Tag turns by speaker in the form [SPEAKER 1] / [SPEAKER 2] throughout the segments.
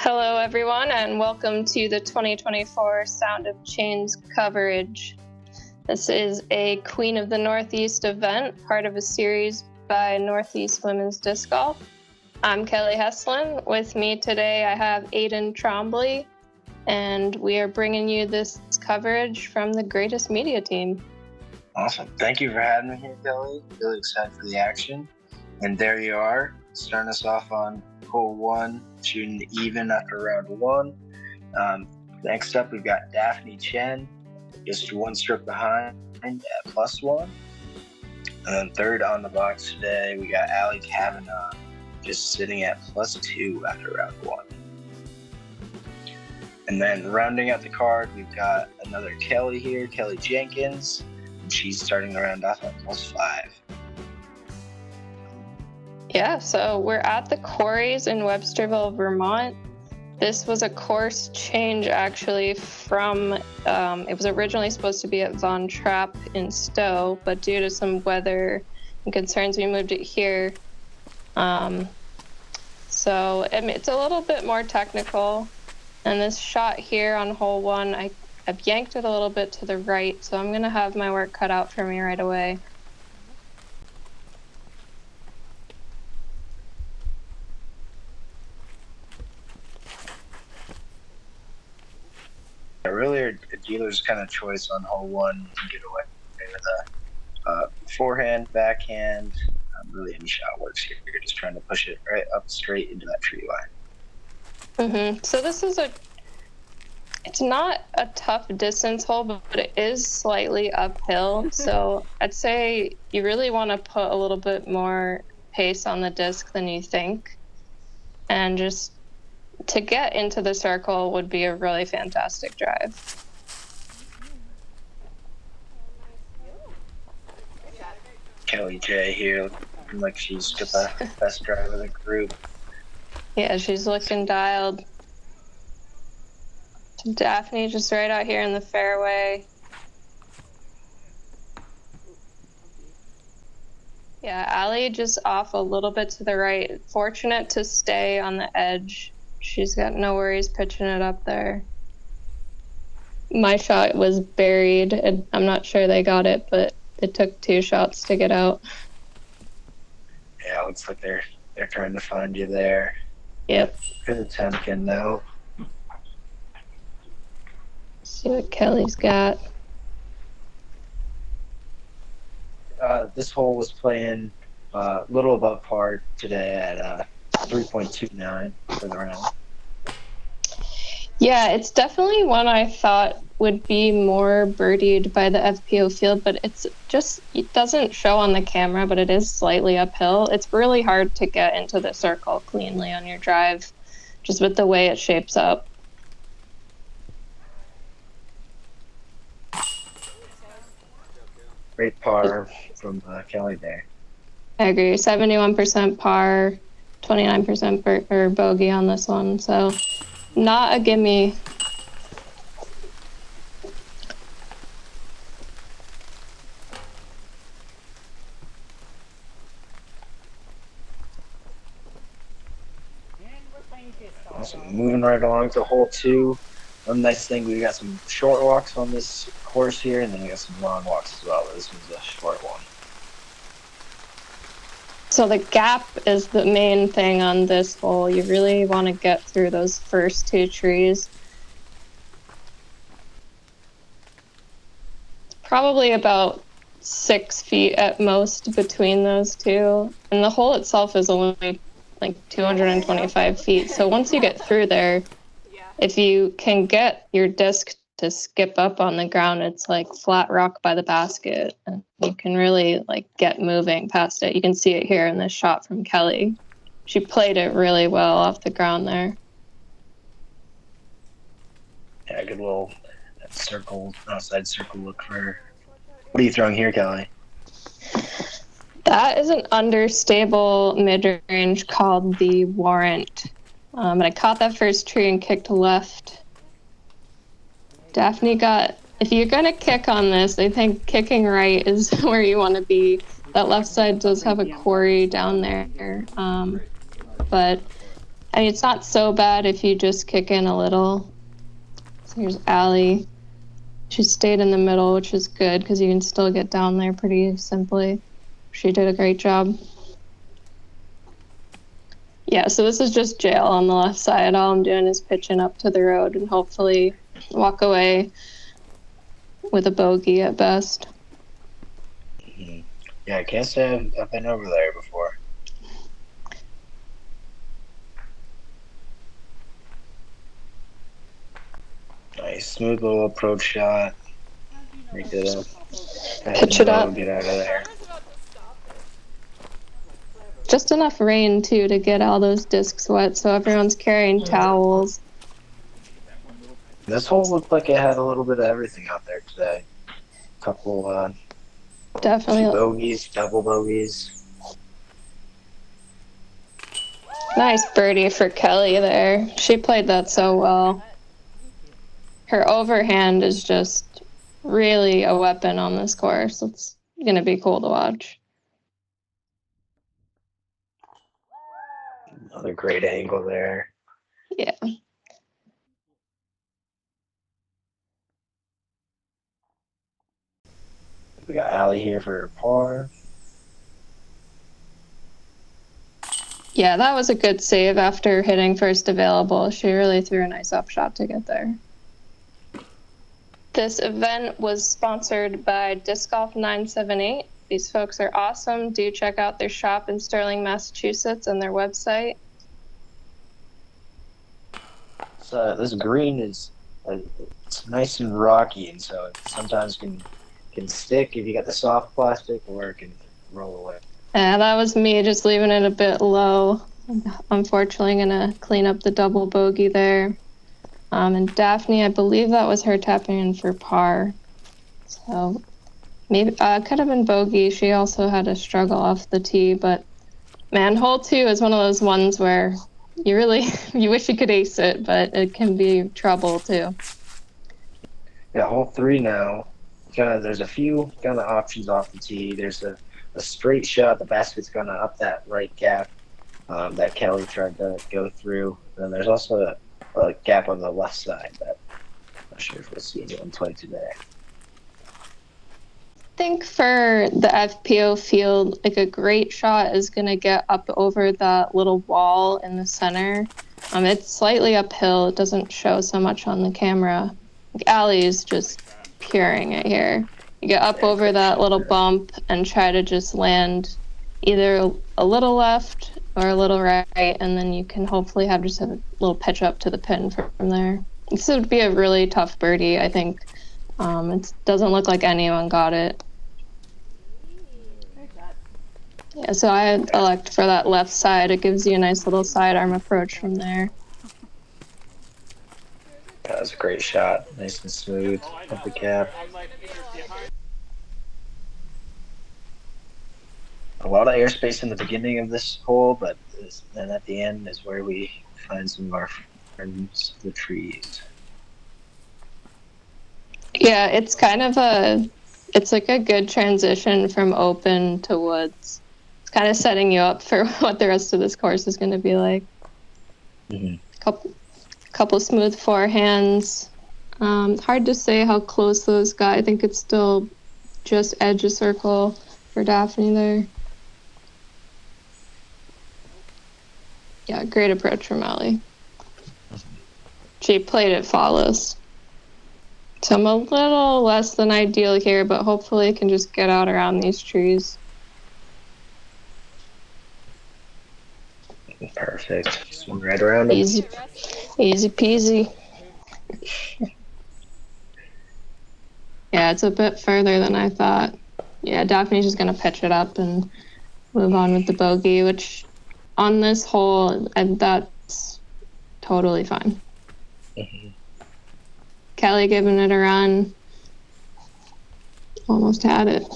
[SPEAKER 1] Hello, everyone, and welcome to the 2024 Sound of Chains coverage. This is a Queen of the Northeast event, part of a series by Northeast Women's Disc Golf. I'm Kelly Heslin. With me today, I have Aiden Trombley, and we are bringing you this coverage from the Greatest Media team.
[SPEAKER 2] Awesome. Thank you for having me here, Kelly. Really excited for the action. And there you are, starting us off on hole one, shooting even after round one. Next up, we've got Daphne Chen, just one stroke behind at +1. And then third on the box today, we got Ali Cavanaugh, just sitting at +2 after round one. And then rounding out the card, we've got another Kelly here, Kelly Jenkins, and she's starting the round off at +5.
[SPEAKER 1] Yeah, so we're at the Quarries in Websterville, Vermont. This was a course change actually from, it was originally supposed to be at Von Trapp in Stowe, but due to some weather and concerns, we moved it here. So it's a little bit more technical. And this shot here on hole one, I've yanked it a little bit to the right, so I'm gonna have my work cut out for me right away.
[SPEAKER 2] Really, a dealer's kind of choice on hole one. You can get away with a forehand, backhand. Really, any shot works here. You're just trying to push it right up straight into that tree line.
[SPEAKER 1] So this is it's not a tough distance hole, but it is slightly uphill. So I'd say you really want to put a little bit more pace on the disc than you think. And just to get into the circle would be a really fantastic drive.
[SPEAKER 2] Kelly J here, looking like she's got the best drive of the group.
[SPEAKER 1] Yeah, she's looking dialed. Daphne just right out here in the fairway. Yeah, Ali just off a little bit to the right. Fortunate to stay on the edge. She's got no worries pitching it up there. My shot was buried, and I'm not sure they got it, but it took 2 shots to get out.
[SPEAKER 2] Yeah, looks like they're trying to find you there.
[SPEAKER 1] Yep.
[SPEAKER 2] Good attempt, though.
[SPEAKER 1] See what Kelly's got.
[SPEAKER 2] This hole was playing a little above par today at 3.29 for the round.
[SPEAKER 1] Yeah, it's definitely one I thought would be more birdied by the FPO field, but it doesn't show on the camera, but it is slightly uphill. It's really hard to get into the circle cleanly on your drive, just with the way it shapes up.
[SPEAKER 2] Great par from Kelly there.
[SPEAKER 1] I agree. 71% par, 29% bogey on this one. So not a gimme.
[SPEAKER 2] Awesome. Moving right along to hole 2. One nice thing, we got some short walks on this course here, and then we got some long walks as well. This one's a short one.
[SPEAKER 1] So the gap is the main thing on this hole. You really want to get through those first 2 trees. It's probably about 6 feet at most between those 2. And the hole itself is only like 225 feet. So once you get through there, if you can get your disc to skip up on the ground, it's like flat rock by the basket, and you can really like get moving past it. You can see it here in this shot from Kelly. She played it really well off the ground there.
[SPEAKER 2] Yeah, good little circle, outside circle look for her. What are you throwing here, Kelly?
[SPEAKER 1] That is an understable mid-range called the Warrant. And I caught that first tree and kicked left. Daphne if you're going to kick on this, I think kicking right is where you want to be. That left side does have a quarry down there. But I mean, it's not so bad if you just kick in a little. So here's Ali. She stayed in the middle, which is good because you can still get down there pretty simply. She did a great job. Yeah, so this is just jail on the left side. All I'm doing is pitching up to the road and hopefully walk away with a bogey at best.
[SPEAKER 2] Mm-hmm. Yeah, I can't say I've been over there before. Nice, smooth little approach shot. Make it up.
[SPEAKER 1] Pitch it up.
[SPEAKER 2] Get out of there.
[SPEAKER 1] Just enough rain, too, to get all those discs wet, so everyone's carrying towels.
[SPEAKER 2] This hole looked like it had a little bit of everything out there today. Couple,
[SPEAKER 1] Definitely.
[SPEAKER 2] 2 bogeys, double bogeys.
[SPEAKER 1] Nice birdie for Kelly there. She played that so well. Her overhand is just really a weapon on this course. It's going to be cool to watch.
[SPEAKER 2] Another great angle there.
[SPEAKER 1] Yeah.
[SPEAKER 2] We got Ali here for a par.
[SPEAKER 1] Yeah, that was a good save after hitting first available. She really threw a nice upshot to get there. This event was sponsored by Disc Golf 978. These folks are awesome. Do check out their shop in Sterling, Massachusetts and their website.
[SPEAKER 2] So this green is it's nice and rocky, and so it sometimes can stick if you got the soft plastic, or it can roll away.
[SPEAKER 1] That was me just leaving it a bit low. Unfortunately, gonna clean up the double bogey there. And Daphne, I believe that was her tapping in for par. So maybe could have been bogey. She also had a struggle off the tee, but man, hole 2 is one of those ones where you really you wish you could ace it, but it can be trouble too.
[SPEAKER 2] Yeah, hole 3 now. There's a few kind of options off the tee. There's a straight shot. The basket's gonna up that right gap that Kelly tried to go through. And there's also a gap on the left side that I'm not sure if we'll see anyone play today.
[SPEAKER 1] I think for the FPO field, like a great shot is going to get up over that little wall in the center. It's slightly uphill. It doesn't show so much on the camera. Like Ali is just puring it here. You get up over that little bump and try to just land either a little left or a little right, and then you can hopefully have just a little pitch up to the pin from there. This would be a really tough birdie, I think. It doesn't look like anyone got it. Yeah, so I elect for that left side. It gives you a nice little sidearm approach from there.
[SPEAKER 2] That was a great shot. Nice and smooth. Up the cap. A lot of airspace in the beginning of this hole, but then at the end is where we find some of our friends, the trees.
[SPEAKER 1] Yeah, it's kind of it's like a good transition from open to woods. It's kind of setting you up for what the rest of this course is going to be like.
[SPEAKER 2] Mm-hmm.
[SPEAKER 1] Couple smooth forehands. Hard to say how close those got. I think it's still just edge of circle for Daphne there. Yeah, great approach from Ali. She played it flawless. So I'm a little less than ideal here, but hopefully I can just get out around these trees.
[SPEAKER 2] Perfect. Swing right around it.
[SPEAKER 1] Easy peasy. Yeah, it's a bit further than I thought. Yeah, Daphne's just going to pitch it up and move on with the bogey, which on this hole, that's totally fine.
[SPEAKER 2] Mm-hmm.
[SPEAKER 1] Kelly giving it a run. Almost had it.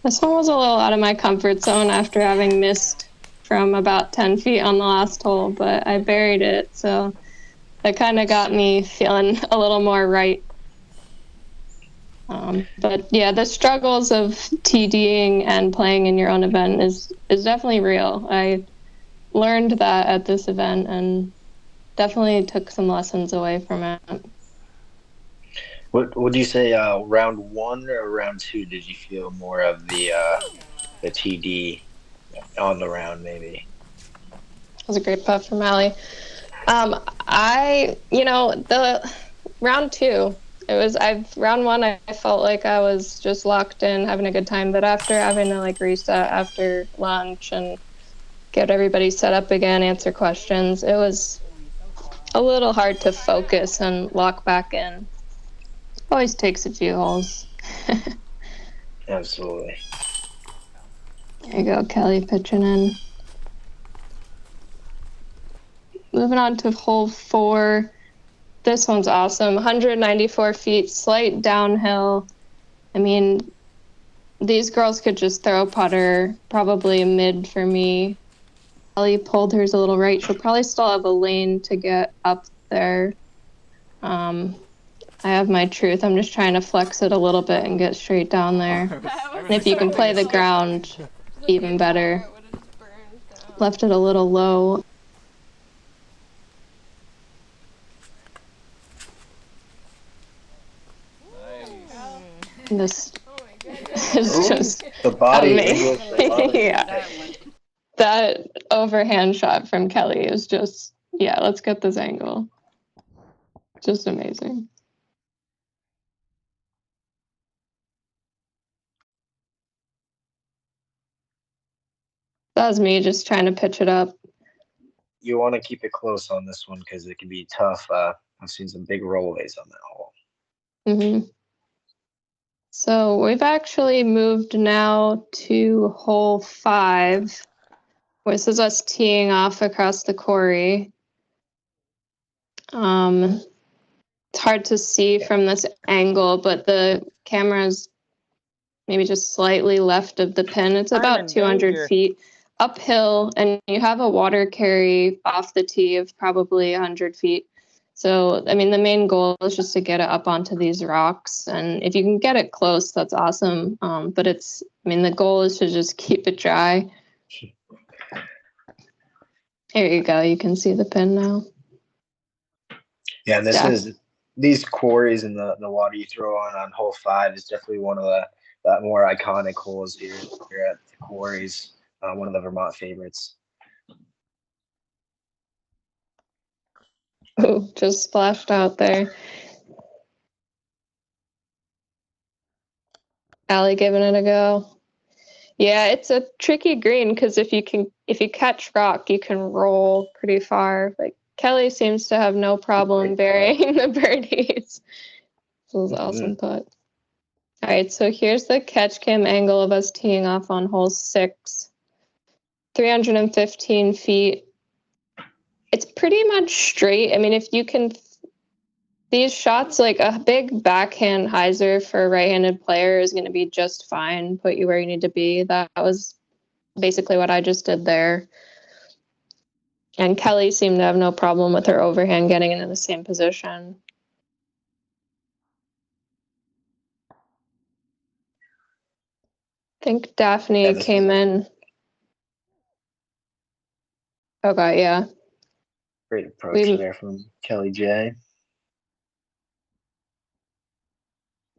[SPEAKER 1] This one was a little out of my comfort zone after having missed from about 10 feet on the last hole, but I buried it, so that kind of got me feeling a little more right. But yeah, the struggles of TDing and playing in your own event is definitely real. I learned that at this event and definitely took some lessons away from it.
[SPEAKER 2] What would you say? Round one or round two? Did you feel more of the TD on the round, maybe?
[SPEAKER 1] It was a great putt from Ali. The round two, round one, I felt like I was just locked in, having a good time. But after having to like reset after lunch and get everybody set up again, answer questions, it was a little hard to focus and lock back in. Always takes a few holes.
[SPEAKER 2] Absolutely.
[SPEAKER 1] There you go, Kelly pitching in. Moving on to hole 4. This one's awesome. 194 feet, slight downhill. I mean, these girls could just throw a putter, probably a mid for me. Ali pulled hers a little right. She'll probably still have a lane to get up there. I have my truth. I'm just trying to flex it a little bit and get straight down there. And if you can play the ground, even better. Left it a little low. This is just
[SPEAKER 2] the body.
[SPEAKER 1] amazing. Yeah. That overhand shot from Kelly is just, yeah, let's get this angle. Just amazing. That was me just trying to pitch it up.
[SPEAKER 2] You want to keep it close on this one because it can be tough. I've seen some big rollaways on that hole.
[SPEAKER 1] Mm-hmm. So we've actually moved now to hole 5. This is us teeing off across the quarry. It's hard to see from this angle, but the camera's maybe just slightly left of the pin. It's about 200 feet uphill, and you have a water carry off the tee of probably 100 feet. So, I mean, the main goal is just to get it up onto these rocks. And if you can get it close, that's awesome. But the goal is to just keep it dry. Here you go. You can see the pin now.
[SPEAKER 2] Yeah, these quarries and the water you throw on hole 5 is definitely one of the more iconic holes here at the Quarries. One of the Vermont favorites.
[SPEAKER 1] Ooh, just splashed out there. Ali giving it a go. Yeah, it's a tricky green because if you catch rock, you can roll pretty far. Like Kelly seems to have no problem burying the birdies. This was awesome putt. All right, so here's the catch cam angle of us teeing off on hole 6. 315 feet. It's pretty much straight. I mean, if you can, these shots, like a big backhand hyzer for a right-handed player is going to be just fine, put you where you need to be. That was basically what I just did there. And Kelly seemed to have no problem with her overhand getting into the same position. I think Daphne came in. Okay, yeah.
[SPEAKER 2] Great approach there from Kelly J.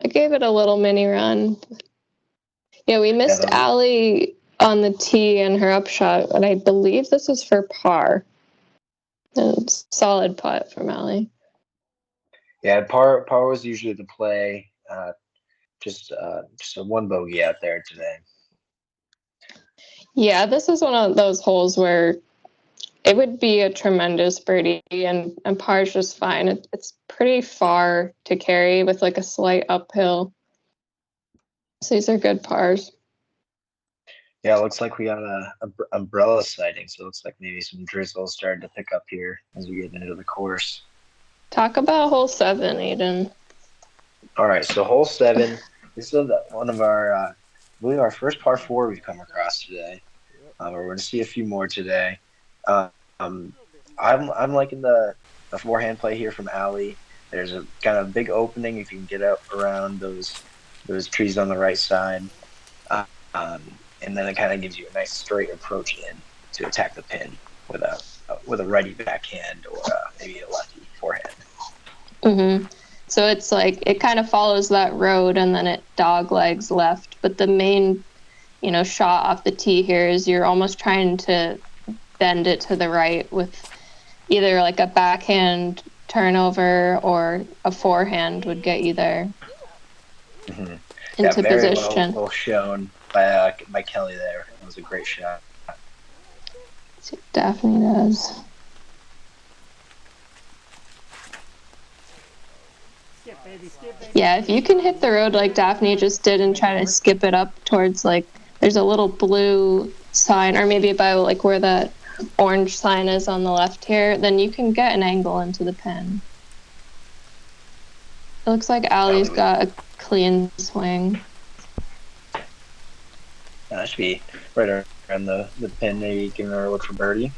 [SPEAKER 1] I gave it a little mini run. Yeah, we missed Ali on the tee and her upshot, and I believe this is for par. It's solid putt from Ali.
[SPEAKER 2] Yeah, par was usually the play. Just a one bogey out there today.
[SPEAKER 1] Yeah, this is one of those holes where it would be a tremendous birdie, and par's just fine. It's pretty far to carry with like a slight uphill. So these are good pars.
[SPEAKER 2] Yeah, it looks like we got a umbrella sighting, so it looks like maybe some drizzle started to pick up here as we get into the course.
[SPEAKER 1] Talk about hole 7, Aiden.
[SPEAKER 2] All right, so hole 7. This is one of our, I believe our first par 4 we've come across today. We're going to see a few more today. I'm liking the forehand play here from Ali. There's a kind of big opening if you can get up around those There's trees on the right side. And then it kind of gives you a nice straight approach in to attack the pin with a righty backhand or maybe a lefty forehand.
[SPEAKER 1] Mm-hmm. So it's like it kind of follows that road and then it dog legs left. But the main, shot off the tee here is you're almost trying to bend it to the right with either like a backhand turnover or a forehand would get you there into
[SPEAKER 2] very
[SPEAKER 1] position.
[SPEAKER 2] well shown by Kelly there. It was a great shot.
[SPEAKER 1] Let's see what Daphne does. Yeah, if you can hit the road like Daphne just did and try to skip it up towards there's a little blue sign, or maybe by where that orange sign is on the left here, then you can get an angle into the pin. It looks like Ali's got a clean swing.
[SPEAKER 2] That should be right around the pin, maybe giving her a look for birdie.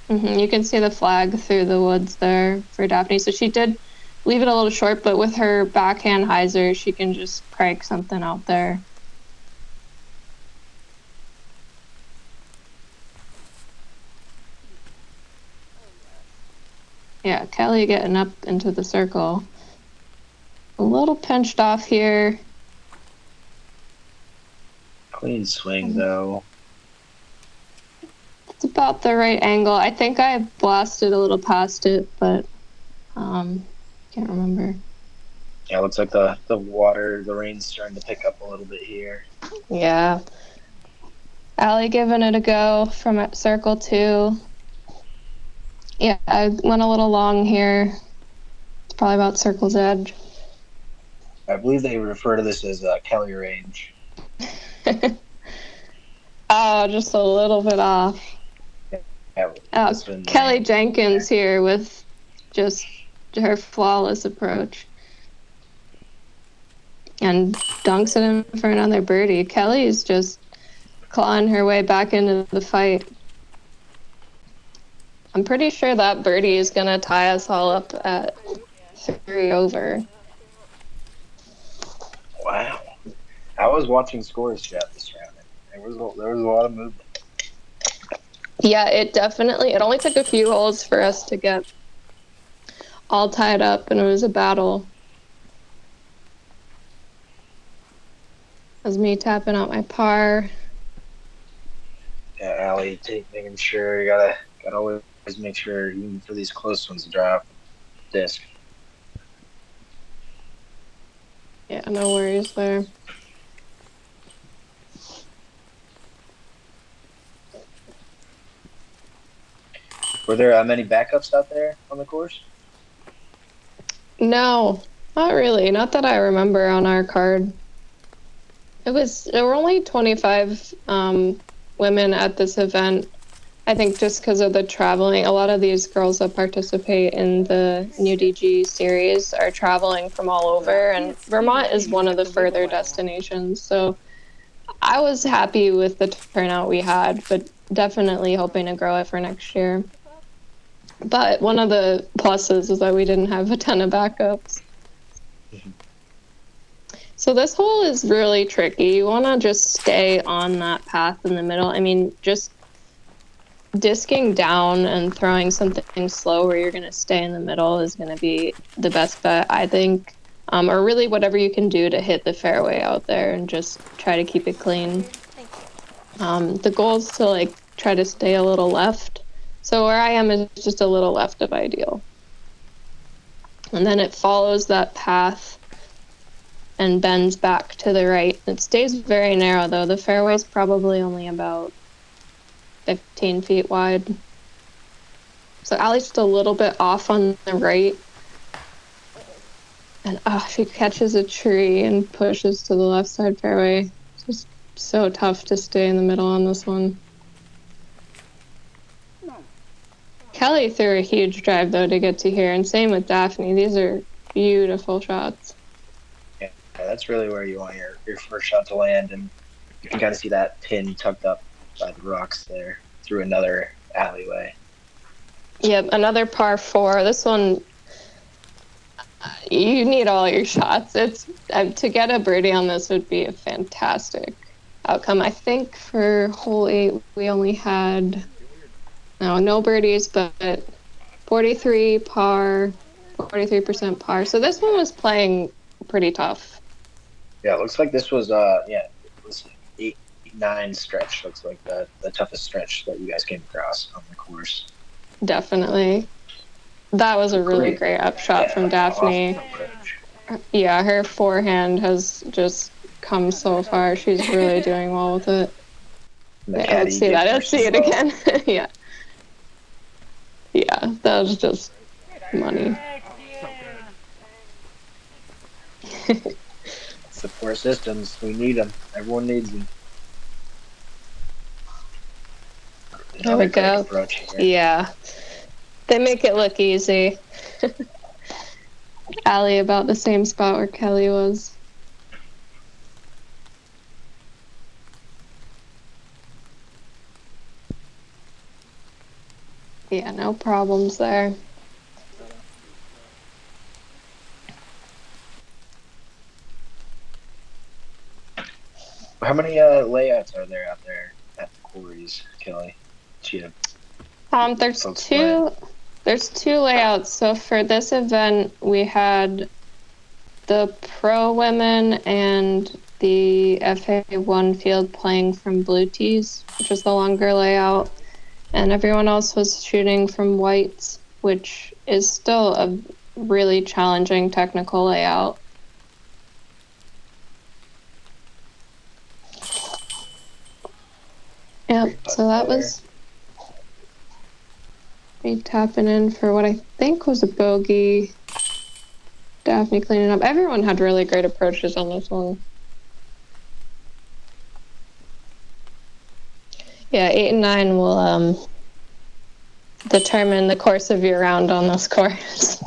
[SPEAKER 1] You can see the flag through the woods there for Daphne. So she did leave it a little short, but with her backhand hyzer, she can just crank something out there. Yeah, Kelly getting up into the circle. A little pinched off here.
[SPEAKER 2] Clean swing, though.
[SPEAKER 1] It's about the right angle. I think I blasted a little past it, but can't remember.
[SPEAKER 2] Yeah, it looks like the rain's starting to pick up a little bit here.
[SPEAKER 1] Yeah. Ali giving it a go from at circle 2. Yeah, I went a little long here. It's probably about circle's edge.
[SPEAKER 2] I believe they refer to this as Kelly range.
[SPEAKER 1] Oh, just a little bit off.
[SPEAKER 2] Yeah,
[SPEAKER 1] Kelly Jenkins here with just her flawless approach. And dunks it in for another birdie. Kelly's just clawing her way back into the fight. I'm pretty sure that birdie is going to tie us all up at 3 over.
[SPEAKER 2] Wow. I was watching scores throughout this round. There was a lot of movement.
[SPEAKER 1] Yeah, it only took a few holes for us to get all tied up, and it was a battle. That was me tapping out my par.
[SPEAKER 2] Yeah, Ali, making sure you gotta always make sure, even for these close ones, to drop disc.
[SPEAKER 1] Yeah, no worries there.
[SPEAKER 2] Were there many backups out there on the course?
[SPEAKER 1] No, not really. Not that I remember on our card. There were only 25 women at this event. I think just because of the traveling, a lot of these girls that participate in the new DG series are traveling from all over, and Vermont is one of the further destinations. So I was happy with the turnout we had, but definitely hoping to grow it for next year. But one of the pluses is that we didn't have a ton of backups. So this hole is really tricky. You want to just stay on that path in the middle. I mean, just disking down and throwing something slow where you're going to stay in the middle is going to be the best bet, I think. Or really whatever you can do to hit the fairway out there and just try to keep it clean. The goal is to try to stay a little left. So where I am is just a little left of ideal. And then it follows that path and bends back to the right. It stays very narrow, though. The fairway's probably only about 15 feet wide. So Ali's just a little bit off on the right. And she catches a tree and pushes to the left side fairway. It's just so tough to stay in the middle on this one. Kelly threw a huge drive, though, to get to here, and same with Daphne. These are beautiful shots.
[SPEAKER 2] Yeah, that's really where you want your first shot to land, and you can kind of see that pin tucked up by the rocks there through another alleyway.
[SPEAKER 1] Yep, another par 4. This one, You need all your shots. It's to get a birdie on this would be a fantastic outcome. I think for hole 8 we only had no birdies, but 43 par, 43% par. So this one was playing pretty tough.
[SPEAKER 2] Yeah, it looks like this was let's see, 8-9 stretch. Looks like the toughest stretch that you guys came across on the course.
[SPEAKER 1] Definitely. That was a really great upshot from Daphne. Yeah, her forehand has just come so far. She's really doing well with it. Yeah, let's see that. Let's see it again. Yeah. Yeah, that was just money.
[SPEAKER 2] Support systems, we need them. Everyone needs them.
[SPEAKER 1] There we go. Yeah. They make it look easy. Ali about the same spot where Kelly was. Yeah, no problems there.
[SPEAKER 2] How many layouts are there out there at the Quarries, Kelly?
[SPEAKER 1] There's two layouts. So for this event, we had the pro women and the FA1 field playing from blue tees, which is the longer layout, and everyone else was shooting from whites, which is still a really challenging technical layout. Yep, so that was me tapping in for what I think was a bogey. Daphne cleaning up. Everyone had really great approaches on this one. Yeah, 8 and 9 will determine the course of your round on this course.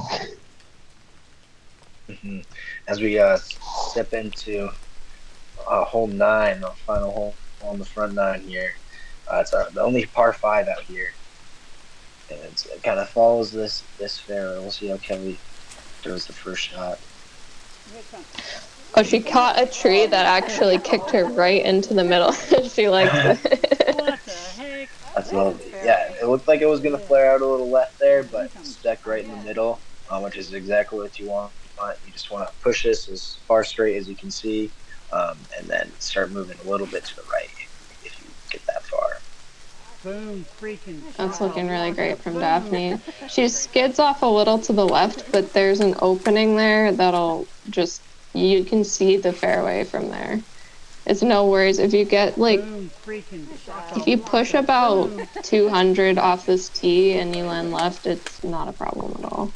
[SPEAKER 2] As we step into hole 9, the final hole on the front 9 here. It's the only par 5 out here, and it kind of follows this fairway. We'll see how Kelly throws the first shot.
[SPEAKER 1] Oh, she caught a tree that actually kicked her right into the middle. She likes it.
[SPEAKER 3] What the heck?
[SPEAKER 2] That's lovely. Yeah, it looked like it was going to flare out a little left there, but stuck right in the middle, which is exactly what you want. You just want to push this as far straight as you can see, and then start moving a little bit to the right if you get that far.
[SPEAKER 3] Boom, freaking.
[SPEAKER 1] That's looking really great from Daphne. She skids off a little to the left, but there's an opening there that'll just, you can see the fairway from there. It's no worries. If you get if you push about 200 off this tee and you land left, it's not a problem at all.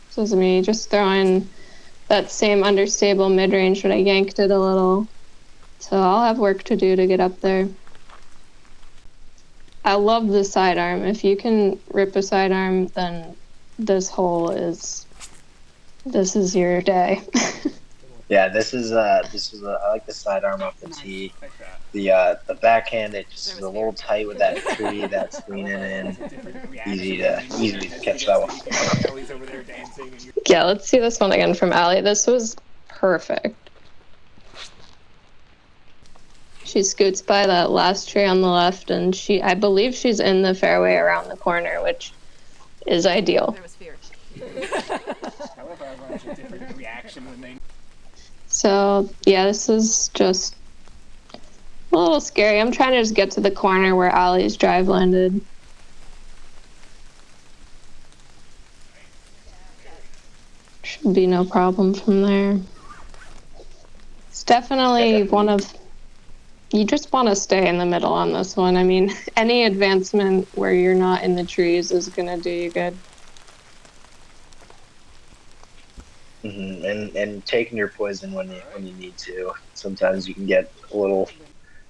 [SPEAKER 1] This is me just throwing that same understable mid-range, but I yanked it a little. So I'll have work to do to get up there. I love the sidearm. If you can rip a sidearm, then this hole is your day.
[SPEAKER 2] Yeah, this is I like the sidearm off the tee. The backhand, it just is a little tight with that tree that's leaning in. Easy to catch that one.
[SPEAKER 1] Yeah, let's see this one again from Ali. This was perfect. She scoots by that last tree on the left, and I believe she's in the fairway around the corner, which is ideal.
[SPEAKER 4] There was fear.
[SPEAKER 3] However, everyone has a different reaction when they.
[SPEAKER 1] So, yeah, this is just a little scary. I'm trying to just get to the corner where Ali's drive landed. Should be no problem from there. It's definitely one of... You just want to stay in the middle on this one. I mean, any advancement where you're not in the trees is going to do you good.
[SPEAKER 2] And taking your poison when you need to. Sometimes you can get a little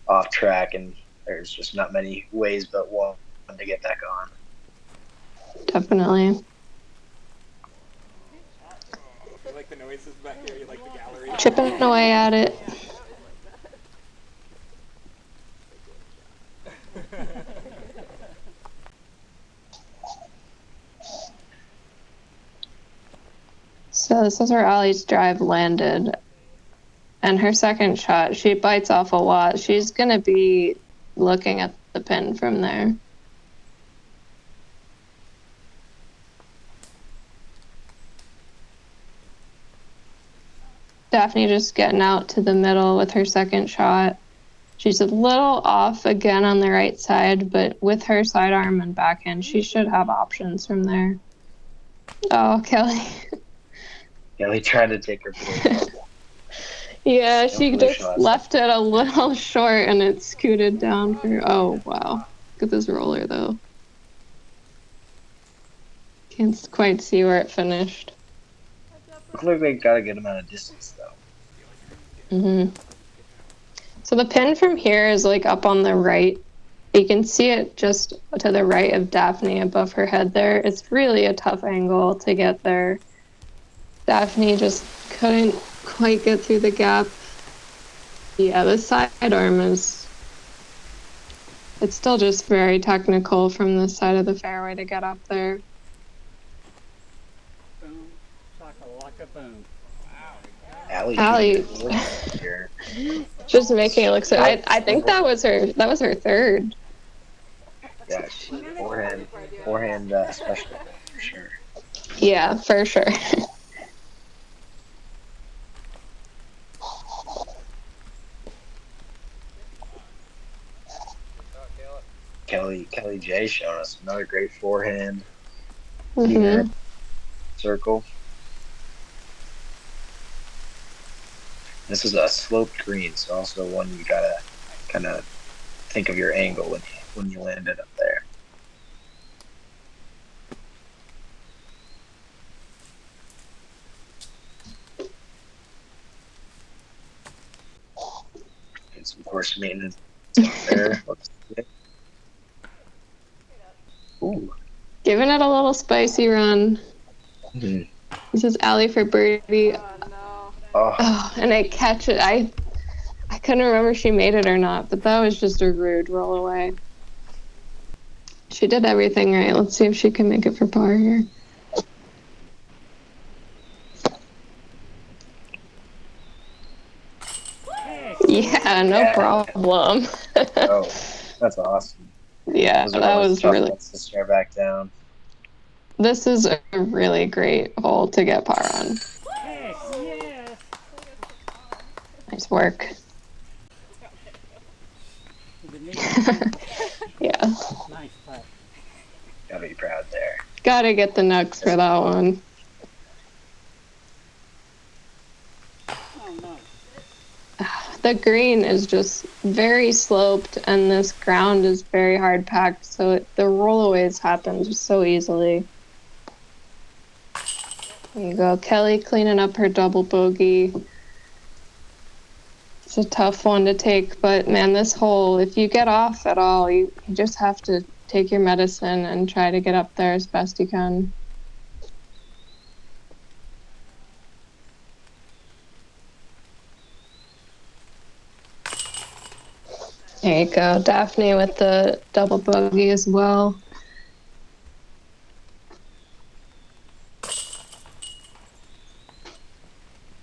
[SPEAKER 2] off track, and there's just not many ways but one to get back on.
[SPEAKER 1] Definitely.
[SPEAKER 5] You like the noises back here? You like the gallery?
[SPEAKER 1] Chipping away at it. So this is where Ali's drive landed. And her second shot, she bites off a lot. She's going to be looking at the pin from there. Daphne just getting out to the middle with her second shot. She's a little off again on the right side, but with her sidearm and backhand, she should have options from there. Oh, Kelly.
[SPEAKER 2] Kelly tried to take her place.
[SPEAKER 1] Yeah, she just left it a little short and it scooted down for... Oh, wow. Look at this roller, though. Can't quite see where it finished.
[SPEAKER 2] Looks like they got a good amount of distance, though.
[SPEAKER 1] Mm-hmm. So the pin from here is like up on the right. You can see it just to the right of Daphne above her head there. It's really a tough angle to get there. Daphne just couldn't quite get through the gap. Yeah, the sidearm is... It's still just very technical from the side of the fairway to get up there.
[SPEAKER 3] Boom. Shaka-laka boom.
[SPEAKER 1] Ali just making it look so... I think that was her third.
[SPEAKER 2] Yeah, forehand special, for sure.
[SPEAKER 1] Yeah, for sure.
[SPEAKER 2] Kelly J showing us another great forehand.
[SPEAKER 1] Mm-hmm.
[SPEAKER 2] Circle. This is a sloped green, so also one you gotta kind of think of your angle when you land it up there. And some course maintenance up there. Ooh.
[SPEAKER 1] Giving it a little spicy run.
[SPEAKER 2] Mm-hmm.
[SPEAKER 1] This is Ali for birdie.
[SPEAKER 2] Oh.
[SPEAKER 1] Oh, and I catch it. I couldn't remember if she made it or not, but that was just a rude roll away. She did everything right. Let's see if she can make it for par here. Yeah, no problem.
[SPEAKER 2] Oh, that's awesome.
[SPEAKER 1] Yeah, that was really...
[SPEAKER 2] To stare back down.
[SPEAKER 1] This is a really great hole to get par on. Nice work. Yeah.
[SPEAKER 3] Nice putt.
[SPEAKER 2] Gotta be proud there.
[SPEAKER 1] Gotta get the nugs for that one.
[SPEAKER 3] Oh, no.
[SPEAKER 1] The green is just very sloped, and this ground is very hard packed, so the rollaways happen just so easily. There you go. Kelly cleaning up her double bogey. It's a tough one to take, but man, this hole, if you get off at all, you just have to take your medicine and try to get up there as best you can. There you go. Daphne with the double bogey as well.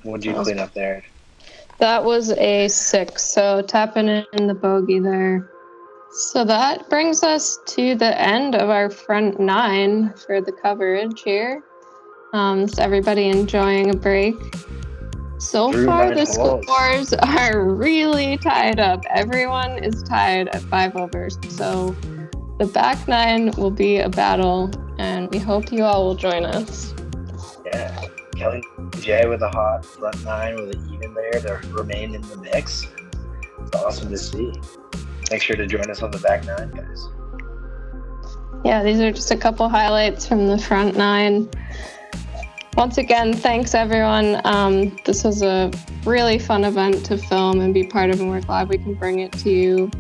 [SPEAKER 2] What'd you clean up there?
[SPEAKER 1] That was a 6, so tapping in the bogey there. So that brings us to the end of our front 9 for the coverage here. Is everybody enjoying a break? So far, the scores are really tied up. Everyone is tied at 5 overs. So the back 9 will be a battle, and we hope you all will join us.
[SPEAKER 2] Yeah. Kelly J with a hot front 9 with an even there to remain in the mix. It's awesome to see. Make sure to join us on the back 9, guys.
[SPEAKER 1] Yeah, these are just a couple highlights from the front 9. Once again, thanks everyone. This was a really fun event to film and be part of, and we're glad we can bring it to you.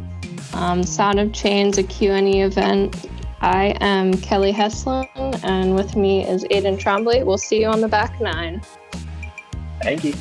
[SPEAKER 1] Sound of Chains, a QNE event. I am Kelly Heslin, and with me is Aiden Trombley. We'll see you on the back 9.
[SPEAKER 2] Thank you.